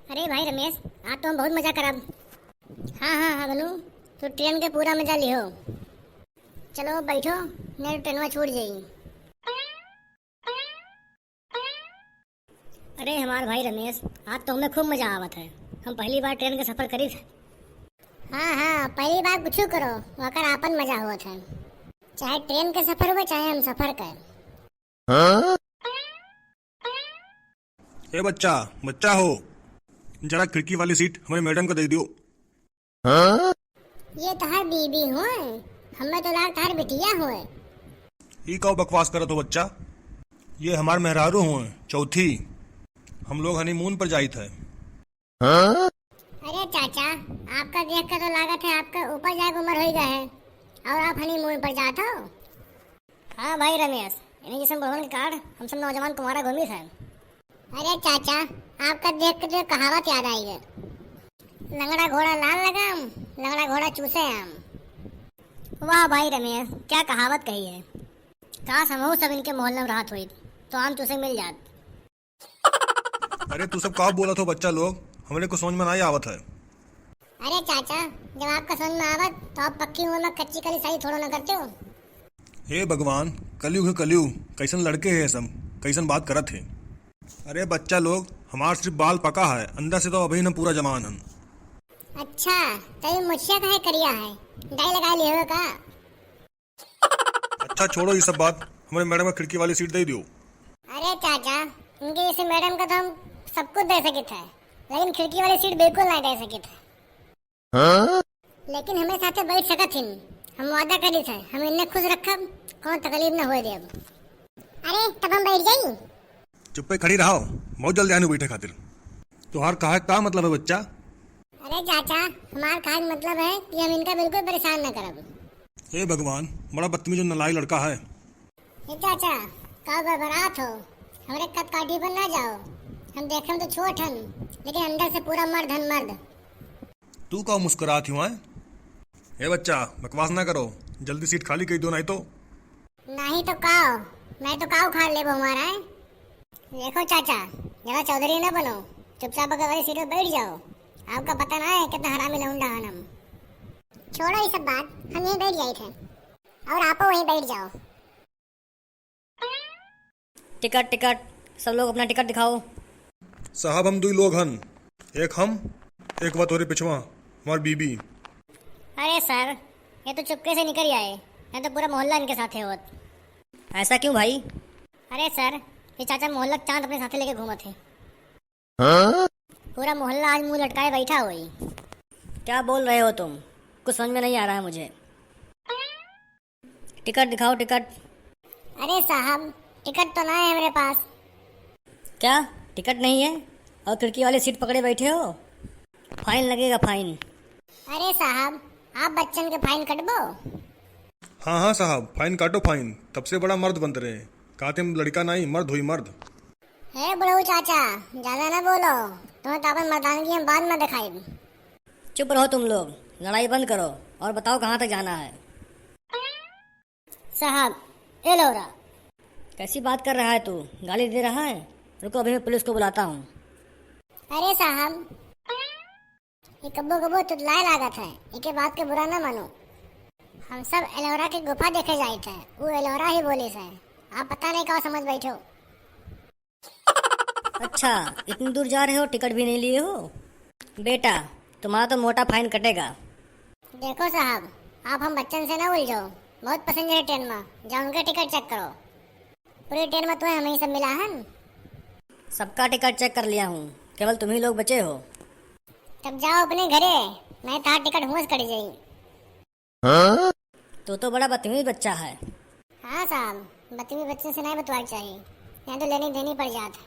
अरे भाई रमेश, आज तो हम बहुत मजा करब। हाँ हाँ हाँ गनू, तो ट्रेन के पूरा मजा लिहो। चलो बैठो, नहीं ट्रेन में छूट जाई। अरे हमार भाई रमेश, आज तो हमें खूब मजा आवत है। हम पहली बार ट्रेन का सफर करी थे। हाँ हाँ, पहली बार कुछ करो, वकर आपन मजा होत है। चाहे ट्रेन के सफर हो चाहे हम सफर कर। ए बच्चा बच्चा हो, जरा खिड़की वाली सीट हमारी मैडम को दे दियो। ये तहार बीबी हो, हमें तो लाग तहार बिटिया हो। ई का बकवास करत हो बच्चा। ये हमार मेहरारू हो, चौथी। हम लोग हनीमून पर जाई थे। अरे चाचा, आपका देख कर तो लागत है आपका ऊपर जाए उम्र हो गया है और आप हनीमून पर जाते हो। हाँ भाई रमेश, इन्हीं जिसम भवन के कार्ड हम सब नौजवान कुमारा घूमी थे। अरे चाचा, आपका देख कर जो कहावत याद आई है, लंगड़ा घोड़ा लाल लगाम, लंगड़ा घोड़ा चूसे आम। वाह भाई रमेश, क्या कहावत कही है। काश हम सब इनके मोहल्ले में राहत हुई तो आम चूसे मिल जात। अरे तू सब का बोला तो बच्चा लोग, हमने को समझ में नहीं आवत है। अरे चाचा, जब आपका समझ में आवत तो आप पक्की उम्र में कच्ची कली सही थोड़ा ना करते हो। हे भगवान, कलयुग है कलयुग, कैसन लड़के है सब, कैसन बात करत है। अरे बच्चा लोग, हमार सिर्फ बाल पका है, अंदर से तो अभी न पूरा जवान हन। अच्छा, तभी मुझसे कहे करिया है, डाई लगा लियो का। अच्छा छोड़ो ये सब बात, हमारे मैडम को खिड़की वाली सीट दे दियो। अरे चाचा, उनके जैसे मैडम का तो हम सब कुछ दे सके थे, लेकिन खिड़की वाली सीट बिल्कुल नहीं दे सके थे। लेकिन हमें साथे बैठ सकत हिन, हम वादा करी थे, हम इन्हें खुश रखब, कौन तकलीफ न होए देब। अरे तब हम बैठ जाई। चुप्पे खड़ी रहो, बहुत जल्दी आने बैठे खातिर। तुहार कहा का मतलब है बच्चा? अरे चाचा, हमारा खास मतलब है कि हम इनका बिल्कुल परेशान न करब। हे भगवान, बड़ा बदतमीज और नालायक लड़का है। हे चाचा, का बरात हो, हमारे कद काठी पर ना जाओ। हम देखे में तो छोट हन, लेकिन अंदर से पूरा मर्द हन मर्द। तू का मुस्कुराती हुआ है? हे बच्चा, बकवास ना करो, जल्दी सीट खाली कर दो, नहीं तो। नहीं तो काओ, मैं तो काओ खा ले हमारा है। देखो चाचा, ज्यादा चौधरी न बनो, चुपचाप अगर वाली सीट पर बैठ जाओ। आपका पता ना है कितना हरामी लौंडा हन हम। छोड़ो ये सब बात, हम यहीं बैठ गए थे और आप वहीं बैठ जाओ। टिकट टिकट, सब लोग अपना टिकट दिखाओ। साहब हम दो लोग हन, एक हम, एक वह तोरे पिछवा हमार बीबी। अरे सर, ये तो चुपके से निकल आए, नहीं तो पूरा मोहल्ला इनके साथ होत। ऐसा क्यों भाई? अरे सर, ये चाचा मोहल्ला चांद अपने साथे लेके घूमत थे। पूरा मोहल्ला आज मुंह लटकाए बैठा हुई। क्या बोल रहे हो तुम? कुछ समझ में नहीं आ रहा है मुझे। टिकट दिखाओ टिकट। अरे साहब, टिकट तो ना है मेरे पास। क्या टिकट नहीं है और खिड़की वाली सीट पकड़े बैठे हो? फाइन लगेगा फाइन। अरे साहब, आप बच्चन के फाइन कटबो। हाँ हाँ साहब, फाइन काटो फाइन, तब से बड़ा मर्द बनते रहे। कहते हम लड़का नहीं, मर्द हुई मर्द। हे बड़ू चाचा, ज्यादा ना बोलो, तुम्हें तो अपन मर्दानगी हम बाद में दिखाई। चुप रहो तुम लोग, लड़ाई बंद करो और बताओ कहाँ तक जाना है। साहब, ए लोरा। कैसी बात कर रहा है तू? गाली दे रहा है? रुको, अभी मैं पुलिस को बुलाता हूँ। अरे साहब, ये कब्बो कब्बो तुतलाए लागत है, इनके बात के बुरा ना मानो। हम सब एलोरा की गुफा देखे जाए थे, वो एलोरा ही बोली से। आप पता नहीं क्या समझ बैठे हो। अच्छा, इतनी दूर जा रहे हो, टिकट भी नहीं लिए हो? बेटा, तुम्हारा तो मोटा फाइन कटेगा। देखो साहब, आप हम बच्चन से ना उलझो, बहुत पैसेंजर है ट्रेन में, जाओ उनका टिकट चेक करो। पूरी ट्रेन में तुम्हें हमें सब मिला है। सबका टिकट चेक कर लिया हूँ, केवल तुम ही लोग बचे हो। तब जाओ अपने घरे, नहीं तार टिकट हुआ कट जाई। तो बड़ा बदतमीज बच्चा है। हाँ साहब, बदतमीज बच्चे से नहीं बतवाना चाहिए, नहीं तो लेनी देनी पड़ जाता।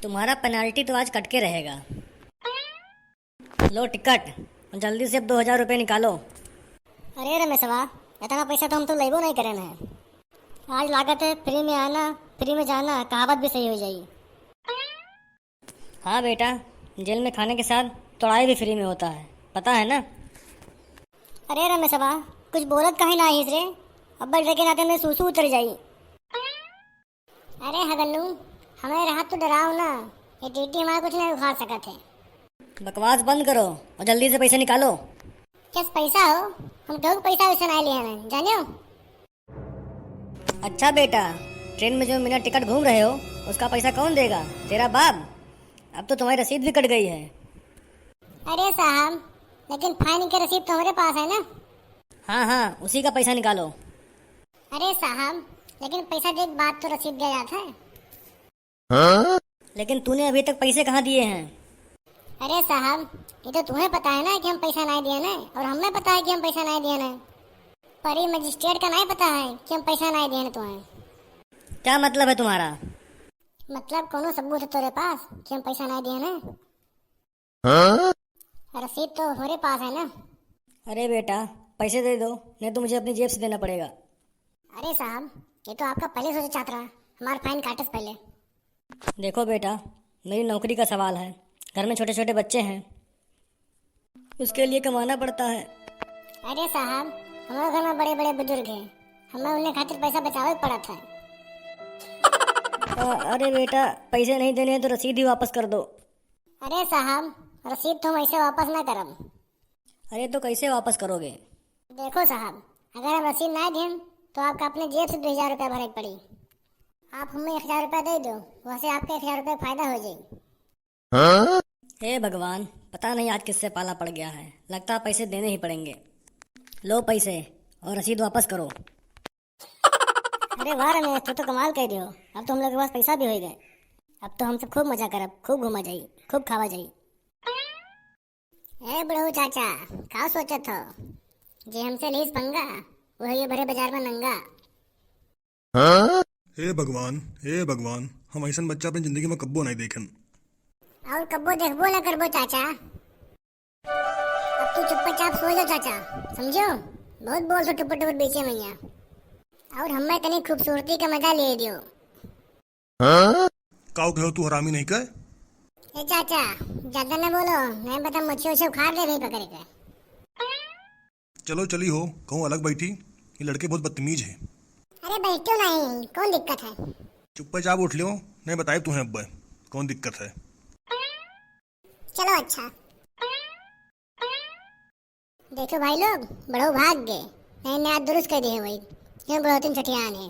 तुम्हारा पेनाल्टी तो आज कट के रहेगा। लो टिकट, जल्दी से अब 2000 रुपये निकालो। अरे रमेशवा, इतना पैसा तो हम तो लेबो नहीं करे हैं। आज लागत है फ्री में आना फ्री में जाना, कहावत भी सही हो जाएगी। हाँ बेटा, जेल में खाने के साथ तोड़ाई भी फ्री में होता है, पता है ना? अरे रमेशवा, कुछ बोलत कहीं ना रे, अब बड़े के नाते में सूसू उतर जाई। अरे हगन्नू, हमें राहत तो डराओ ना, ये टीटी हमारा कुछ नहीं उखाड़ सका थे। बकवास बंद करो और जल्दी से पैसे निकालो। किस पैसा हो? हम केहू के पैसा वैसे नहीं लिए हैं, जानियो। अच्छा बेटा, ट्रेन में जो बिना टिकट घूम रहे हो उसका पैसा कौन देगा? तेरा बाप। अब तो तुम्हारी रसीद भी कट गई है। अरे साहब, लेकिन फाइन की रसीद तो हमारे पास है ना। हाँ हाँ, उसी का पैसा निकालो। अरे साहब, लेकिन पैसा दे के बाद तो रसीद दिया जाता है। लेकिन तूने अभी तक पैसे कहाँ दिए हैं? अरे साहब, ये तो तुम्हें पता है ना कि हम पैसा नहीं दिए ना, और हमें पता है कि हम पैसा नहीं दिए ना, पर ये मजिस्ट्रेट का नहीं पता है कि हम पैसा नहीं दिए ना तुम्हें। क्या मतलब है तुम्हारा? मतलब कोनो सबूत है तेरे पास कि हम पैसा नहीं दिए ना? रसीद तो हमारे पास है ना। अरे बेटा, पैसे दे दो, नहीं तो मुझे अपनी जेब से देना पड़ेगा। अरे साहब, ये तो आपका पहले सोचा चाहता रहा, हमारा फाइन काटे से पहले। देखो बेटा, मेरी नौकरी का सवाल है, घर में छोटे छोटे बच्चे हैं, उसके लिए कमाना पड़ता है। अरे साहब, हमारे घर में बड़े बड़े बुजुर्ग हैं, हमें उन्हें खातिर पैसा बचावे पड़ा था। अरे बेटा, पैसे नहीं देने हैं तो रसीद ही वापस कर दो। अरे साहब, रसीद तो हम ऐसे वापस ना करम। अरे तो कैसे वापस करोगे? देखो साहब, अगर हम रसीद ना दें तो आपका अपने जेब से 2000 रुपया भरे पड़ी। आप हमें 1000 रुपया दे दो, वैसे आपके 1000 रुपया फायदा हो जाए। हे भगवान, पता नहीं आज किससे पाला पड़ गया है, लगता है पैसे देने ही पड़ेंगे। लो पैसे और रसीद वापस करो। अरे वाह रमेश, तू तो कमाल कर दियो। अब तो हम लोग के पास पैसा भी हो गए। अब तो हमसे खूब मजा करब, खूब घूमा जाई, खूब खावा जाई। ए बड़ू चाचा, का सोचत हो? जे हमसे लीज पंगा, वो ये भरे बाजार में नंगा। हे भगवान, हम ऐसा बच्चा अपनी जिंदगी में कब्बो नहीं देखे। और कब्बो देखबो ना करबो चाचा। अब तू चुपचाप सो जा चाचा, समझो। बहुत बोल सो टुपर टुपर बेचे मैया, और हमें तनी खूबसूरती का मजा ले दियो। काऊ कहो तू हरामी नहीं कह? ए चाचा, ज्यादा न बोलो, नहीं बता मच्छी उछी उखाड़ दे नहीं पकड़ के। चलो चली हो, कहूँ अलग बैठी, ये लड़के बहुत बदतमीज है। अरे बैठो नहीं, कौन दिक्कत है? चुपचाप उठ लियो, नहीं बताए तुम्हें अब कौन दिक्कत है। चलो अच्छा। देखो भाई लोग, बड़ो भाग गए, नहीं नया दुरुस्त कर दिए वही, क्यों बड़ो तीन छठियान है।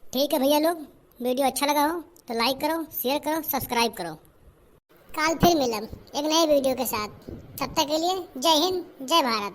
ठीक है भैया लोग, वीडियो अच्छा लगा हो तो लाइक करो, शेयर करो, सब्सक्राइब करो। कल फिर मिलब एक नए वीडियो के साथ। तब तक के लिए जय हिंद, जय भारत।